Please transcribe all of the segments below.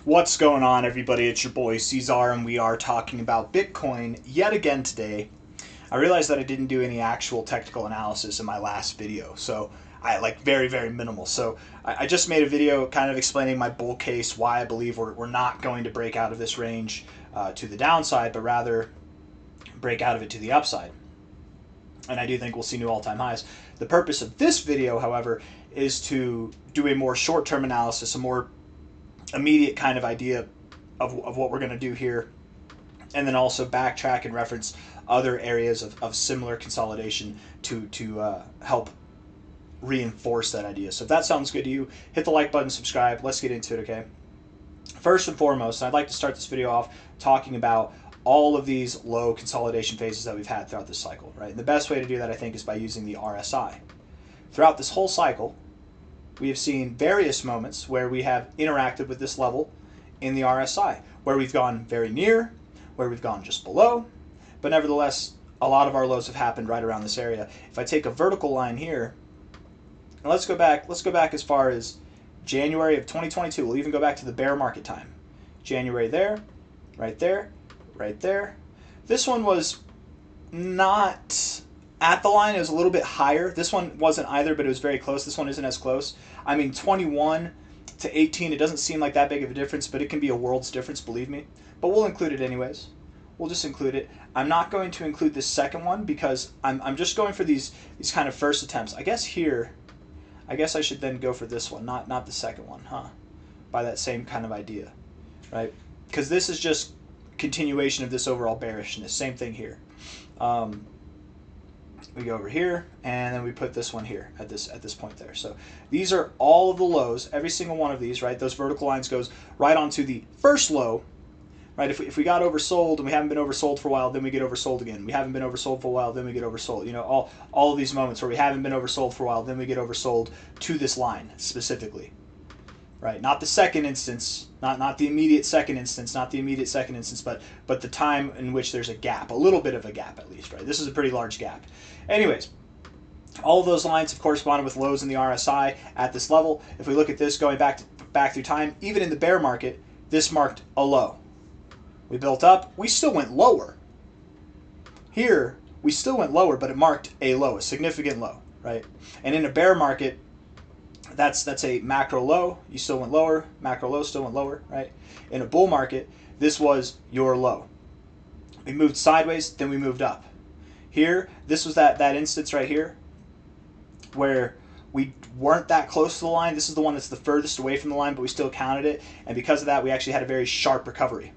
What's going on, everybody? It's your boy C-Zar, and we are talking about Bitcoin yet again today. I realized that I didn't do any actual technical analysis in my last video, so I very, very minimal. So I just made a video kind of explaining my bull case, why I believe we're not going to break out of this range to the downside, but rather break out of it to the upside. And I do think we'll see new all-time highs. The purpose of this video, however, is to do a more short-term analysis, a more immediate kind of idea of what we're going to do here, and then also backtrack and reference other areas of similar consolidation to help reinforce that idea. So if that sounds good to you, hit the like button, subscribe. Let's get into it, okay? First and foremost, I'd like to start this video off talking about all of these low consolidation phases that we've had throughout this cycle, right? And the best way to do that, I think, is by using the RSI. Throughout this whole cycle, we have seen various moments where we have interacted with this level in the RSI, where we've gone very near, where we've gone just below, but nevertheless, a lot of our lows have happened right around this area. If I take a vertical line here, and let's go back as far as January of 2022. We'll even go back to the bear market time. January there, right there, right there. This one was not at the line. It was a little bit higher. This one wasn't either, but it was very close. This one isn't as close. I mean, 21 to 18, it doesn't seem like that big of a difference, but it can be a world's difference, believe me. But we'll include it anyways. We'll just include it. I'm not going to include this second one because I'm just going for these kind of first attempts. I guess here, I guess I should then go for this one, not the second one, huh? By that same kind of idea, right? Because this is just continuation of this overall bearishness. Same thing here. We go over here, and then we put this one here at this point there. So these are all of the lows, every single one of these, right? Those vertical lines goes right onto the first low, right? If we got oversold and we haven't been oversold for a while, then we get oversold again. We haven't been oversold for a while, then we get oversold. You know, all of these moments where we haven't been oversold for a while, then we get oversold to this line specifically, right? Not the second instance, not the immediate second instance, but the time in which there's a gap, a little bit of a gap at least, right? This is a pretty large gap. Anyways, all of those lines have corresponded with lows in the RSI at this level. If we look at this going back through time, even in the bear market, this marked a low. We built up, we still went lower. Here, we still went lower, but it marked a low, a significant low, right? And in a bear market, that's a macro low, you still went lower, macro low, still went lower, right? In a bull market, this was your low. We moved sideways, then we moved up. Here, this was that instance right here where we weren't that close to the line. This is the one that's the furthest away from the line, but we still counted it. And because of that, we actually had a very sharp recovery.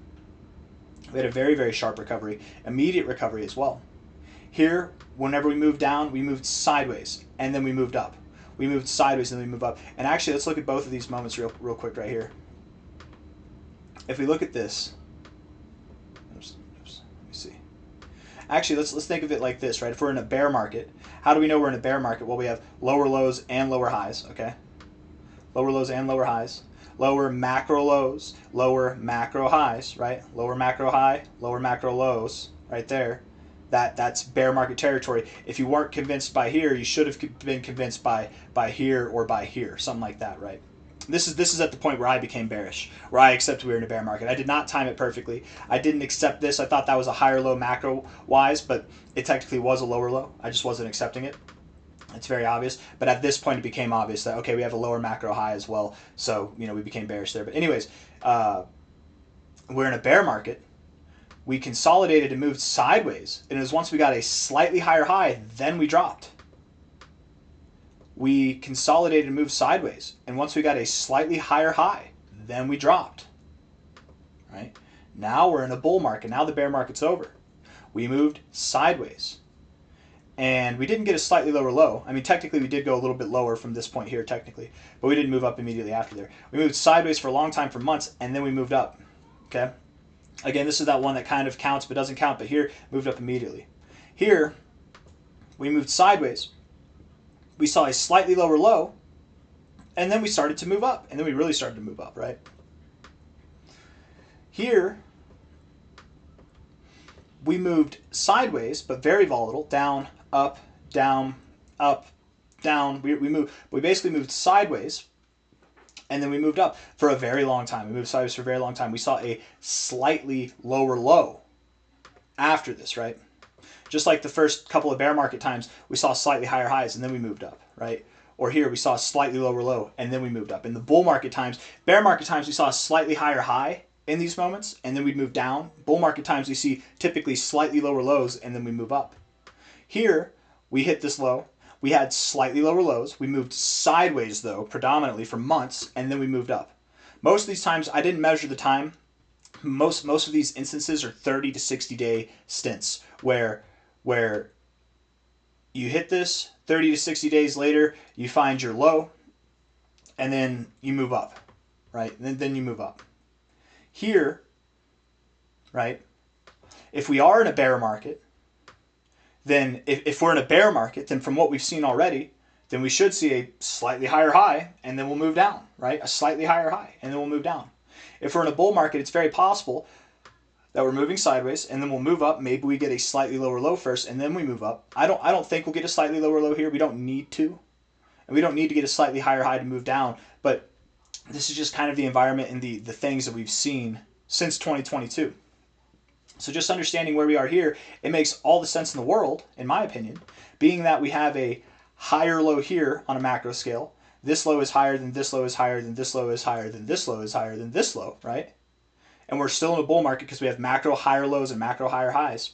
We had a very, very sharp recovery, immediate recovery as well. Here, whenever we moved down, we moved sideways, and then we moved up. We moved sideways, and then we moved up. And actually, let's look at both of these moments real quick right here. If we look at this, actually, let's think of it like this, right? If we're in a bear market, how do we know we're in a bear market? Well, we have lower lows and lower highs, okay? Lower lows and lower highs. Lower macro lows, lower macro highs, right? Lower macro high, lower macro lows, right there. That's bear market territory. If you weren't convinced by here, you should have been convinced by here or by here, something like that, right? This is at the point where I became bearish, where I accepted we were in a bear market. I did not time it perfectly. I didn't accept this. I thought that was a higher low macro-wise, but it technically was a lower low. I just wasn't accepting it. It's very obvious. But at this point, it became obvious that, okay, we have a lower macro high as well. So, you know, we became bearish there. But anyways, we're in a bear market. We consolidated and moved sideways. And it was once we got a slightly higher high, then we dropped. We consolidated and moved sideways. And once we got a slightly higher high, then we dropped. Right? Now we're in a bull market. Now the bear market's over. We moved sideways. And we didn't get a slightly lower low. I mean, technically, we did go a little bit lower from this point here, technically. But we didn't move up immediately after there. We moved sideways for a long time, for months, and then we moved up. Okay? Again, this is that one that kind of counts but doesn't count. But here, moved up immediately. Here, we moved sideways. We saw a slightly lower low, and then we started to move up. And then we really started to move up, right? Here, we moved sideways, but very volatile, down, up, down, up, down. We basically moved sideways, and then we moved up for a very long time. We moved sideways for a very long time. We saw a slightly lower low after this, right? Just like the first couple of bear market times, we saw slightly higher highs and then we moved up, right? Or here we saw a slightly lower low and then we moved up. In the bull market times, bear market times, we saw a slightly higher high in these moments and then we'd move down. Bull market times, we see typically slightly lower lows and then we move up. Here, we hit this low. We had slightly lower lows. We moved sideways, though, predominantly for months, and then we moved up. Most of these times, I didn't measure the time. Most of these instances are 30 to 60-day stints where you hit this, 30 to 60 days later, you find your low, and then you move up, right? Then you move up. Here, right, if we are in a bear market, then if we're in a bear market, then from what we've seen already, then we should see a slightly higher high, and then we'll move down, right? A slightly higher high, and then we'll move down. If we're in a bull market, it's very possible that we're moving sideways, and then we'll move up. Maybe we get a slightly lower low first, and then we move up. I don't think we'll get a slightly lower low here. We don't need to. And we don't need to get a slightly higher high to move down. But this is just kind of the environment and the things that we've seen since 2022. So just understanding where we are here, it makes all the sense in the world, in my opinion, being that we have a higher low here on a macro scale. This low is higher than this low is higher than this low is higher than this low is higher than this low, right? And we're still in a bull market because we have macro higher lows and macro higher highs,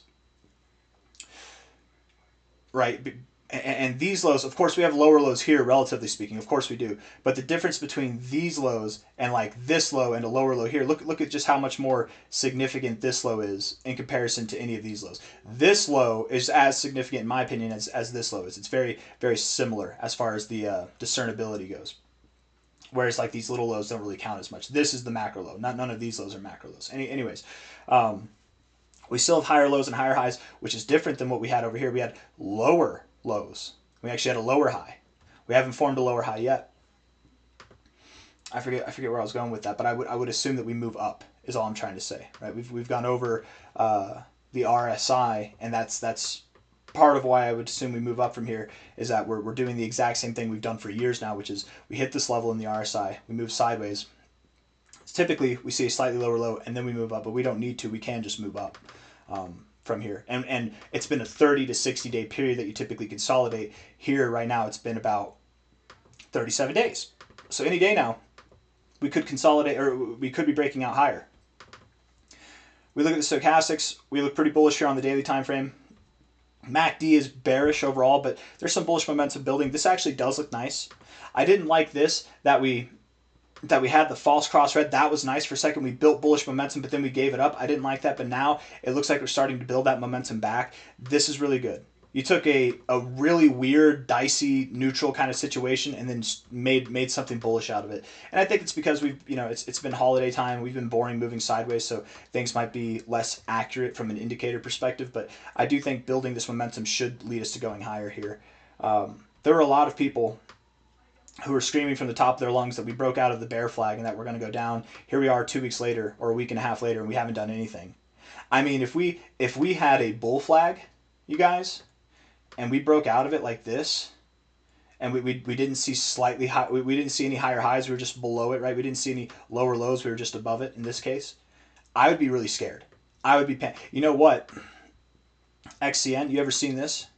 right? And these lows, of course, we have lower lows here, relatively speaking. Of course we do. But the difference between these lows and like this low and a lower low here, look at just how much more significant this low is in comparison to any of these lows. This low is as significant, in my opinion, as this low is. It's very, very similar as far as the discernibility goes. Whereas like these little lows don't really count as much. This is the macro low. None of these lows are macro lows. Anyways, we still have higher lows and higher highs, which is different than what we had over here. We had lower lows. We actually had a lower high. We haven't formed a lower high yet. I forget where I was going with that, but I would assume that we move up is all I'm trying to say, right? We've gone over the RSI, and that's part of why I would assume we move up from here is that we're doing the exact same thing we've done for years now, which is we hit this level in the RSI, we move sideways. Typically, we see a slightly lower low, and then we move up, but we don't need to. We can just move up from here. And it's been a 30 to 60 day period that you typically consolidate. Here right now, it's been about 37 days. So any day now, we could consolidate, or we could be breaking out higher. We look at the stochastics. We look pretty bullish here on the daily time frame. MACD is bearish overall, but there's some bullish momentum building. This actually does look nice. I didn't like this, that we had the false cross red. That was nice for a second. We built bullish momentum, but then we gave it up. I didn't like that, but now it looks like we're starting to build that momentum back. This is really good. You took a really weird, dicey, neutral kind of situation and then made something bullish out of it. And I think it's because it's been holiday time. We've been boring moving sideways, so things might be less accurate from an indicator perspective. But I do think building this momentum should lead us to going higher here. There were a lot of people who were screaming from the top of their lungs that we broke out of the bear flag and that we're going to go down. Here we are 2 weeks later, or a week and a half later, and we haven't done anything. I mean, if we had a bull flag, you guys, and we broke out of it like this, and we didn't see slightly high, we didn't see any higher highs, we were just below it, right? We didn't see any lower lows, we were just above it in this case. I would be really scared. I would be you know what? XCN, you ever seen this?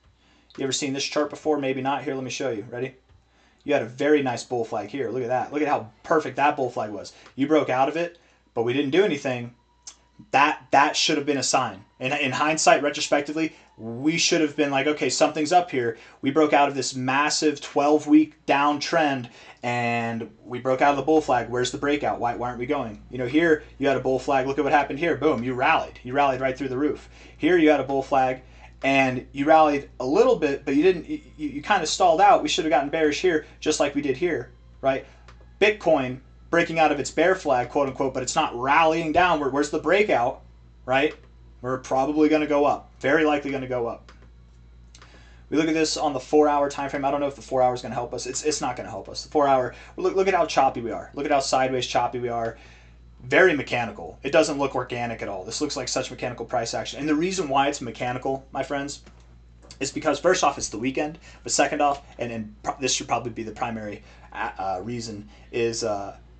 You ever seen this chart before? Maybe not. Here, let me show you. Ready? You had a very nice bull flag here. Look at that. Look at how perfect that bull flag was. You broke out of it, but we didn't do anything. That should have been a sign. In hindsight, retrospectively, we should have been like, okay, something's up here. We broke out of this massive 12-week downtrend, and we broke out of the bull flag. Where's the breakout? Why aren't we going? Here you had a bull flag. Look at what happened here. Boom, you rallied. You rallied right through the roof. Here you had a bull flag, and you rallied a little bit, but you didn't. You kind of stalled out. We should have gotten bearish here, just like we did here, right? Bitcoin breaking out of its bear flag, quote unquote, but it's not rallying downward. Where's the breakout, right? We're probably going to go up. Very likely going to go up. We look at this on the 4-hour time frame. I don't know if the 4 hour is going to help us. It's not going to help us. The 4 hour. Look at how choppy we are. Look at how sideways choppy we are. Very mechanical. It doesn't look organic at all. This looks like such mechanical price action. And the reason why it's mechanical, my friends, is because first off, it's the weekend. But second off, and this should probably be the primary reason, is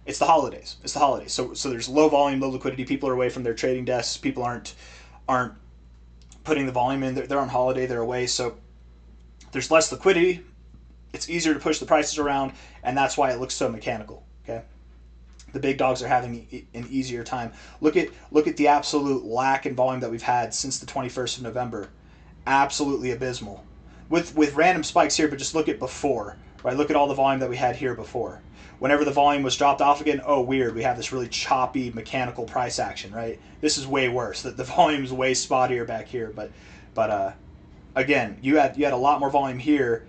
It's the holidays. It's the holidays. So there's low volume, low liquidity. People are away from their trading desks. People aren't putting the volume in. They're on holiday. They're away. So there's less liquidity. It's easier to push the prices around, and that's why it looks so mechanical. Okay. The big dogs are having an easier time. Look at the absolute lack in volume that we've had since the 21st of November. Absolutely abysmal. With random spikes here, but just look at before. Right? Look at all the volume that we had here before. Whenever the volume was dropped off again, oh weird, we have this really choppy mechanical price action, right? This is way worse. The volume's way spottier back here, but again, you had a lot more volume here,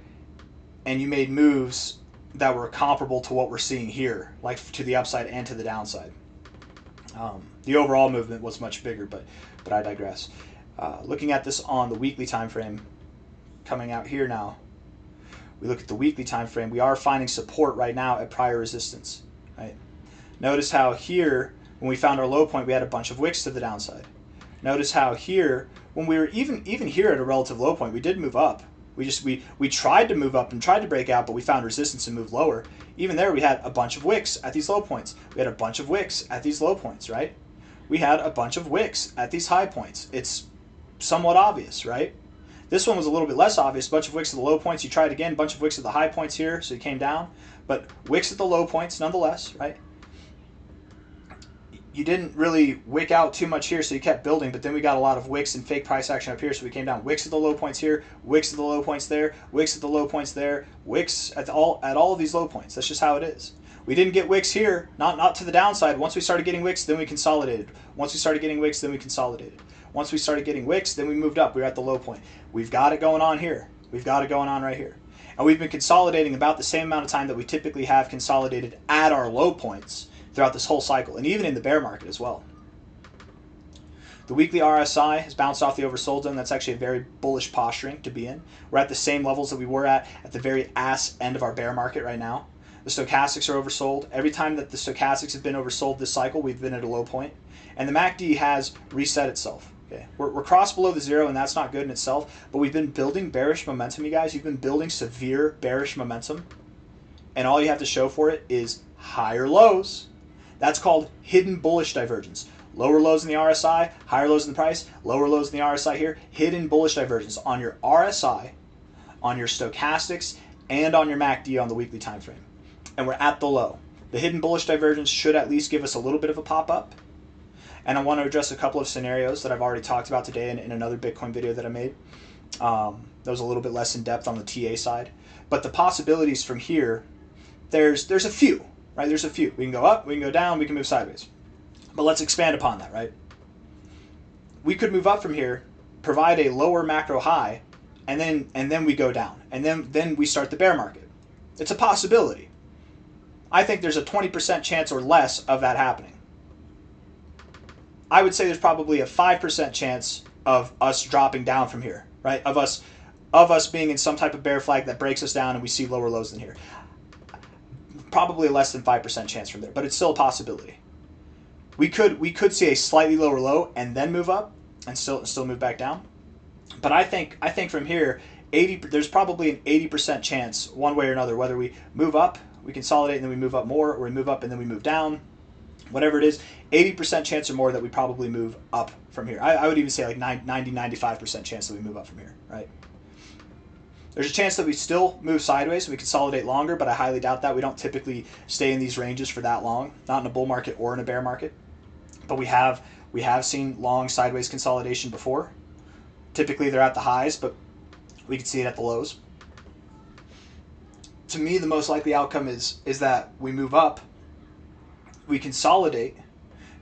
and you made moves that were comparable to what we're seeing here, like to the upside and to the downside. The overall movement was much bigger, but I digress. Looking at this on the weekly time frame, coming out here now, we look at the weekly time frame. We are finding support right now at prior resistance. Right? Notice how here, when we found our low point, we had a bunch of wicks to the downside. Notice how here, when we were even here at a relative low point, we did move up. We tried to move up and tried to break out, but we found resistance and moved lower. Even there, we had a bunch of wicks at these low points. We had a bunch of wicks at these low points, right? We had a bunch of wicks at these high points. It's somewhat obvious, right? This one was a little bit less obvious. A bunch of wicks at the low points. You tried again. A bunch of wicks at the high points here, so you came down. But wicks at the low points, nonetheless, right? You didn't really wick out too much here, so you kept building, but then we got a lot of wicks and fake price action up here, so we came down. Wicks at the low points here, wicks at the low points there, wicks at the low points there, wicks at all of these low points. That's just how it is. We didn't get wicks here, not to the downside. Once we started getting wicks, then we consolidated. Once we started getting wicks, then we consolidated. Once we started getting wicks, then we moved up. We were at the low point. We've got it going on here. We've got it going on right here. And we've been consolidating about the same amount of time that we typically have consolidated at our low points throughout this whole cycle, and even in the bear market as well. The weekly RSI has bounced off the oversold zone. That's actually a very bullish posturing to be in. We're at the same levels that we were at the very ass end of our bear market right now. The stochastics are oversold. Every time that the stochastics have been oversold this cycle, we've been at a low point. And the MACD has reset itself. Okay, we're crossed below the zero, and that's not good in itself, but we've been building bearish momentum, you guys. You've been building severe bearish momentum, and all you have to show for it is higher lows. That's called hidden bullish divergence. Lower lows in the RSI, higher lows in the price, lower lows in the RSI here, hidden bullish divergence on your RSI, on your stochastics, and on your MACD on the weekly time frame. And we're at the low. The hidden bullish divergence should at least give us a little bit of a pop-up. And I want to address a couple of scenarios that I've already talked about today in another Bitcoin video that I made. That was a little bit less in depth on the TA side. But the possibilities from here, there's a few, right? There's a few. We can go up, we can go down, we can move sideways. But let's expand upon that, right? We could move up from here, provide a lower macro high, and then we go down. And then we start the bear market. It's a possibility. I think there's a 20% chance or less of that happening. I would say there's probably a 5% chance of us dropping down from here, right? Of us being in some type of bear flag that breaks us down and we see lower lows than here. Probably a less than 5% chance from there, but it's still a possibility. We could see a slightly lower low and then move up and still move back down. But I think from here, there's probably an 80% chance one way or another, whether we move up, we consolidate and then we move up more, or we move up and then we move down. Whatever it is, 80% chance or more that we probably move up from here. I would even say like 90-95% chance that we move up from here, right? There's a chance that we still move sideways and we consolidate longer, but I highly doubt that. We don't typically stay in these ranges for that long, not in a bull market or in a bear market. But we have seen long sideways consolidation before. Typically they're at the highs, but we can see it at the lows. To me, the most likely outcome is that we move up, we consolidate,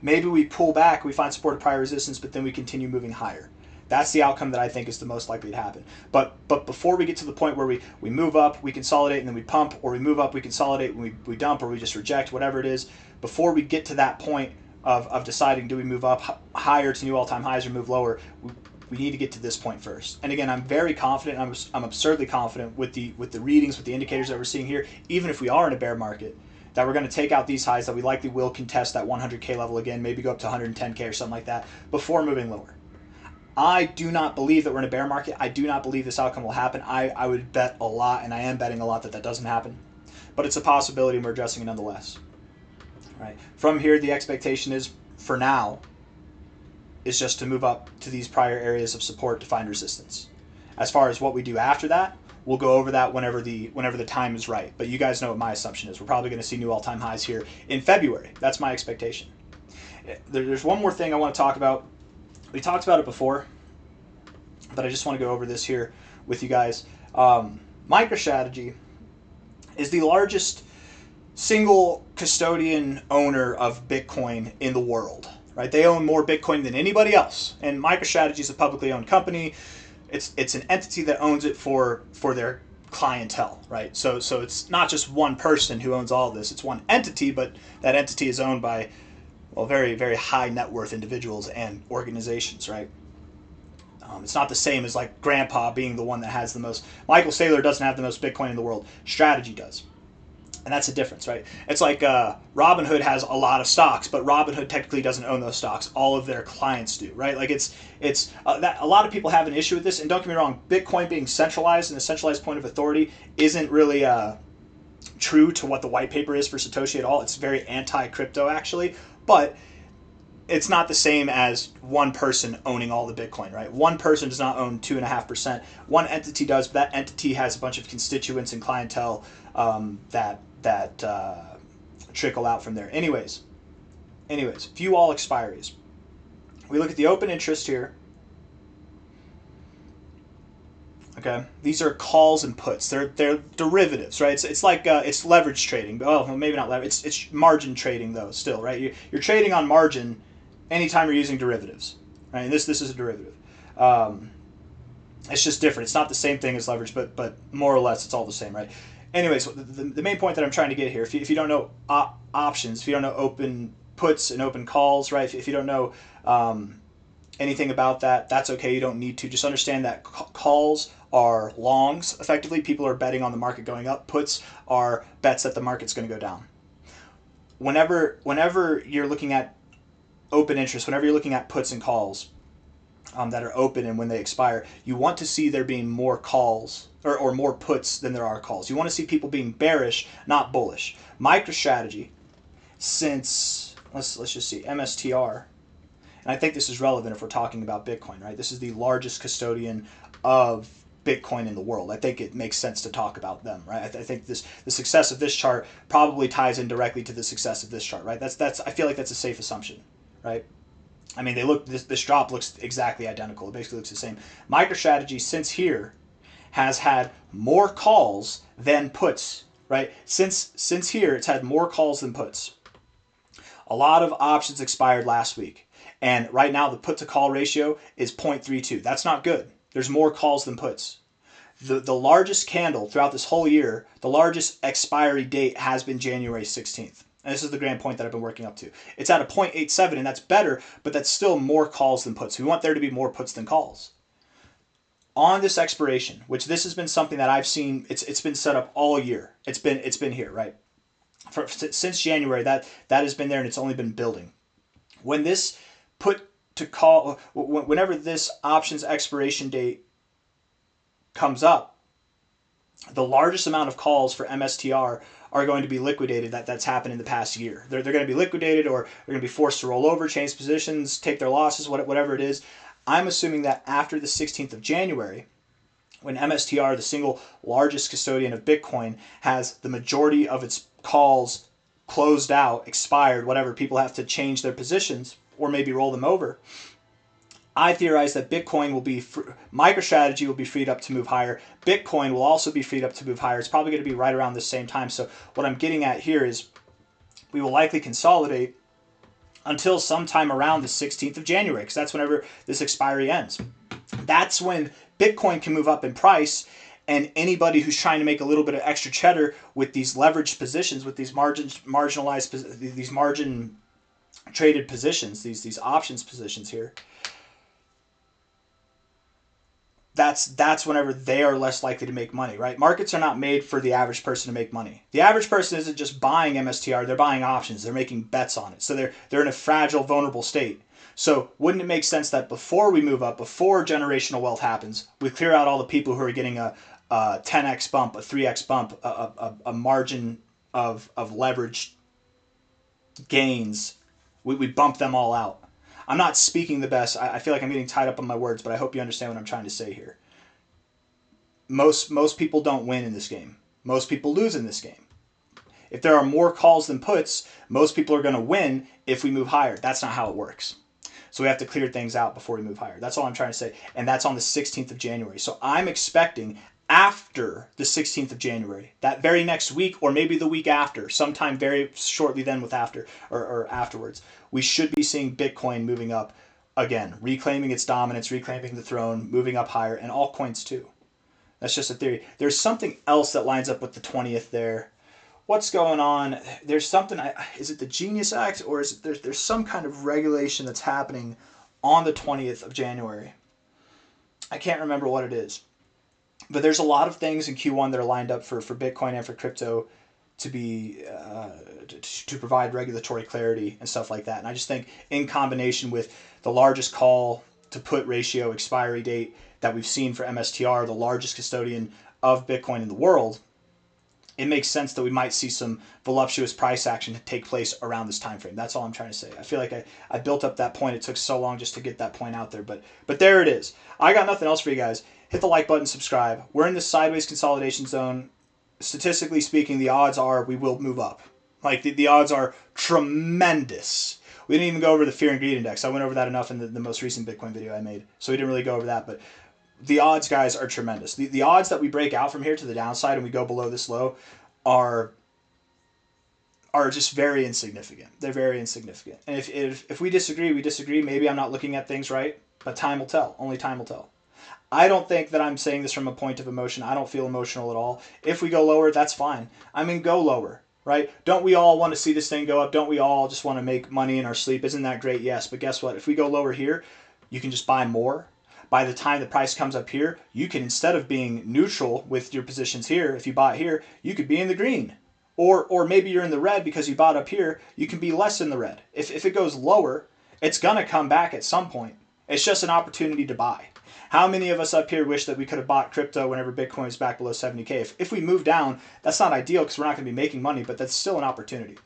maybe we pull back, we find support of prior resistance, but then we continue moving higher. That's the outcome that I think is the most likely to happen. But before we get to the point where we move up, we consolidate, and then we pump, or we move up, we consolidate, and we dump, or we just reject, whatever it is, before we get to that point of deciding do we move up higher to new all-time highs or move lower, we need to get to this point first. And again, I'm very confident, I'm absurdly confident with the readings, with the indicators that we're seeing here, even if we are in a bear market, that we're going to take out these highs, that we likely will contest that 100K level again, maybe go up to 110K or something like that, before moving lower. I do not believe that we're in a bear market. I do not believe this outcome will happen. I would bet a lot, and I am betting a lot that doesn't happen. But it's a possibility, and we're addressing it nonetheless. right? From here, the expectation is, for now, is just to move up to these prior areas of support to find resistance. As far as what we do after that, we'll go over that whenever the time is right. But you guys know what my assumption is. We're probably going to see new all-time highs here in February. That's my expectation. There's one more thing I want to talk about. We talked about it before, but I just want to go over this here with you guys. MicroStrategy is the largest single custodian owner of Bitcoin in the world. Right? They own more Bitcoin than anybody else. And MicroStrategy is a publicly owned company. It's an entity that owns it for their clientele, right? So it's not just one person who owns all of this. It's one entity, but that entity is owned by, well, very, very high net worth individuals and organizations, right? It's not the same as like Grandpa being the one that has the most. Michael Saylor doesn't have the most Bitcoin in the world. Strategy does. And that's the difference, right? It's like Robinhood has a lot of stocks, but Robinhood technically doesn't own those stocks. All of their clients do, right? Like it's that a lot of people have an issue with this. And don't get me wrong, Bitcoin being centralized and a centralized point of authority isn't really true to what the white paper is for Satoshi at all. It's very anti-crypto actually, but it's not the same as one person owning all the Bitcoin, right? One person does not own 2.5%. One entity does, but that entity has a bunch of constituents and clientele that trickle out from there. Anyways, view all expiries. We look at the open interest here. Okay, these are calls and puts. They're derivatives, right? It's like it's leverage trading. Well, maybe not leverage. It's margin trading though. Still, right? You're trading on margin anytime you're using derivatives, right? And this is a derivative. It's just different. It's not the same thing as leverage, but more or less it's all the same, right? Anyways, the main point that I'm trying to get here, if you don't know options, if you don't know open puts and open calls, right? If you don't know anything about that, that's okay. You don't need to. Just understand that calls are longs. Effectively, people are betting on the market going up. Puts are bets that the market's going to go down. Whenever you're looking at open interest, whenever you're looking at puts and calls that are open and when they expire, you want to see there being more calls or more puts than there are calls. You want to see people being bearish, not bullish. MicroStrategy, since let's just see MSTR, and I think this is relevant if we're talking about Bitcoin, right? This is the largest custodian of Bitcoin in the world. I think it makes sense to talk about them, right? I think the success of this chart probably ties in directly to the success of this chart, right? That's I feel like that's a safe assumption, right? I mean, this drop looks exactly identical. It basically looks the same. MicroStrategy since here has had more calls than puts, right? Since here, it's had more calls than puts. A lot of options expired last week. And right now, the put to call ratio is 0.32. That's not good. There's more calls than puts. The largest candle throughout this whole year, the largest expiry date has been January 16th. And this is the grand point that I've been working up to. It's at a 0.87, and that's better, but that's still more calls than puts. We want there to be more puts than calls. On this expiration, which this has been something that I've seen, it's been set up all year. It's been here, right? Since January, that has been there, and it's only been building. When this put to call, whenever this options expiration date comes up, the largest amount of calls for MSTR are going to be liquidated that's happened in the past year. They're going to be liquidated, or they're going to be forced to roll over, change positions, take their losses, whatever it is. I'm assuming that after the 16th of January, when MSTR, the single largest custodian of Bitcoin, has the majority of its calls closed out, expired, whatever, people have to change their positions or maybe roll them over, I theorize that Bitcoin will be, MicroStrategy will be freed up to move higher. Bitcoin will also be freed up to move higher. It's probably going to be right around the same time. So what I'm getting at here is we will likely consolidate until sometime around the 16th of January, because that's whenever this expiry ends. That's when Bitcoin can move up in price, and anybody who's trying to make a little bit of extra cheddar with these leveraged positions, with these marginalized, these margin traded positions, these options positions here, that's whenever they are less likely to make money, right? Markets are not made for the average person to make money. The average person isn't just buying MSTR, they're buying options, they're making bets on it. So they're in a fragile, vulnerable state. So wouldn't it make sense that before we move up, before generational wealth happens, we clear out all the people who are getting a 10x bump, a 3x bump, a margin of leverage gains, we bump them all out. I'm not speaking the best. I feel like I'm getting tied up on my words, but I hope you understand what I'm trying to say here. Most people don't win in this game. Most people lose in this game. If there are more calls than puts, most people are going to win if we move higher. That's not how it works. So we have to clear things out before we move higher. That's all I'm trying to say. And that's on the 16th of January. So I'm expecting after the 16th of January, that very next week, or maybe the week after, sometime very shortly then with after or afterwards, we should be seeing Bitcoin moving up again, reclaiming its dominance, reclaiming the throne, moving up higher, and altcoins too. That's just a theory. There's something else that lines up with the 20th there. What's going on? There's something, is it the Genius Act, or is it, there's some kind of regulation that's happening on the 20th of January. I can't remember what it is. But there's a lot of things in Q1 that are lined up for Bitcoin and for crypto to be to provide regulatory clarity and stuff like that. And I just think in combination with the largest call to put ratio expiry date that we've seen for MSTR, the largest custodian of Bitcoin in the world, it makes sense that we might see some voluptuous price action take place around this time frame. That's all I'm trying to say. I feel like I built up that point. It took so long just to get that point out there. But there it is. I got nothing else for you guys. Hit the like button, subscribe. We're in this sideways consolidation zone. Statistically speaking, the odds are we will move up. Like the odds are tremendous. We didn't even go over the fear and greed index. I went over that enough in the most recent Bitcoin video I made. So we didn't really go over that. But the odds, guys, are tremendous. The odds that we break out from here to the downside and we go below this low are just very insignificant. They're very insignificant. And if we disagree, we disagree. Maybe I'm not looking at things right, but time will tell. Only time will tell. I don't think that I'm saying this from a point of emotion. I don't feel emotional at all. If we go lower, that's fine. I mean, go lower, right? Don't we all want to see this thing go up? Don't we all just want to make money in our sleep? Isn't that great? Yes. But guess what? If we go lower here, you can just buy more. By the time the price comes up here, you can, instead of being neutral with your positions here, if you bought here, you could be in the green. Or maybe you're in the red because you bought up here, you can be less in the red. If it goes lower, it's going to come back at some point. It's just an opportunity to buy. How many of us up here wish that we could have bought crypto whenever Bitcoin is back below 70K? If we move down, that's not ideal because we're not going to be making money, but that's still an opportunity.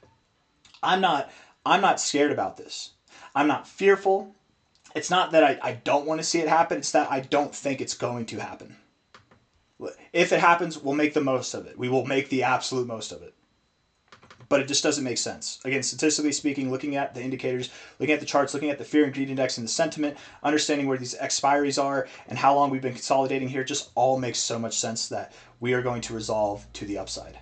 I'm not scared about this. I'm not fearful. It's not that I don't want to see it happen. It's that I don't think it's going to happen. If it happens, we'll make the most of it. We will make the absolute most of it. But it just doesn't make sense. Again, statistically speaking, looking at the indicators, looking at the charts, looking at the fear and greed index and the sentiment, understanding where these expiries are and how long we've been consolidating here, just all makes so much sense that we are going to resolve to the upside.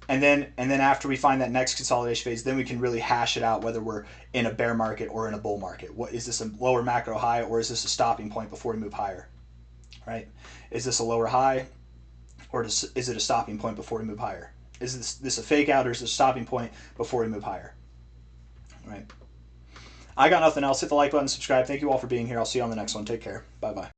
And then after we find that next consolidation phase, then we can really hash it out whether we're in a bear market or in a bull market. What is this, a lower macro high, or is this a stopping point before we move higher? Right? Is this a lower high, or is it a stopping point before we move higher? Is this a fake out, or is this a stopping point before we move higher? Right? I got nothing else. Hit the like button, subscribe. Thank you all for being here. I'll see you on the next one. Take care. Bye-bye.